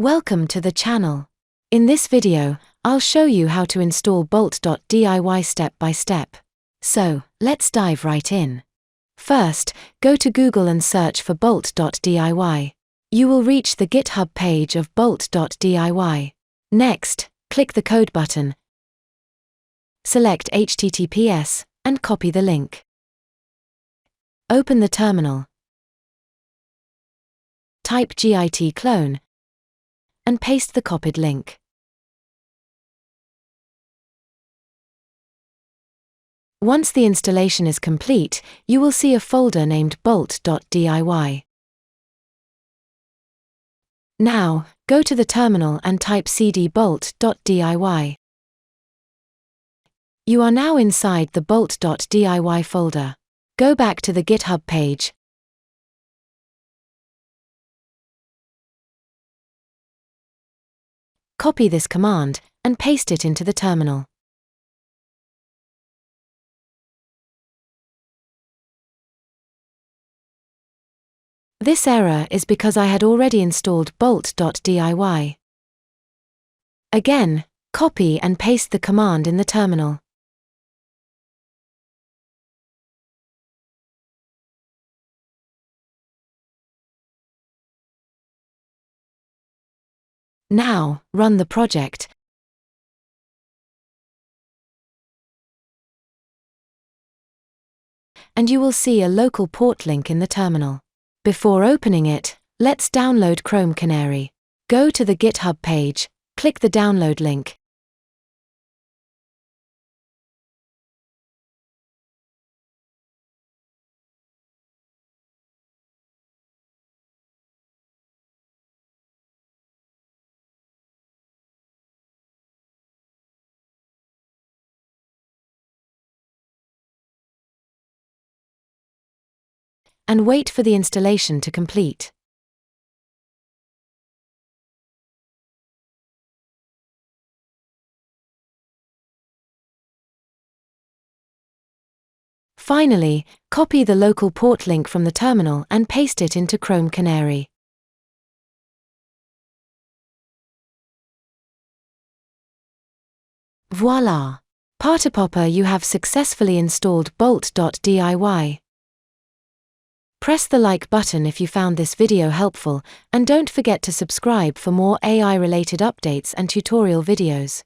Welcome to the channel. In this video, I'll show you how to install Bolt.DIY step by step. So, let's dive right in. First, go to Google and search for Bolt.DIY. You will reach the GitHub page of Bolt.DIY. Next, click the code button, select HTTPS, and copy the link. Open the terminal. Type git clone and paste the copied link. Once the installation is complete, you will see a folder named Bolt.DIY. Now, go to the terminal and type cd Bolt.DIY. You are now inside the Bolt.DIY folder. Go back to the GitHub page. Copy this command and paste it into the terminal. This error is because I had already installed Bolt.DIY. Again, copy and paste the command in the terminal. Now, run the project. And you will see a local port link in the terminal. Before opening it, let's download Chrome Canary. Go to the GitHub page, click the download link. And wait for the installation to complete. Finally, copy the local port link from the terminal and paste it into Chrome Canary. Voila! Party Popper, you have successfully installed Bolt.DIY. Press the like button if you found this video helpful, and don't forget to subscribe for more AI-related updates and tutorial videos.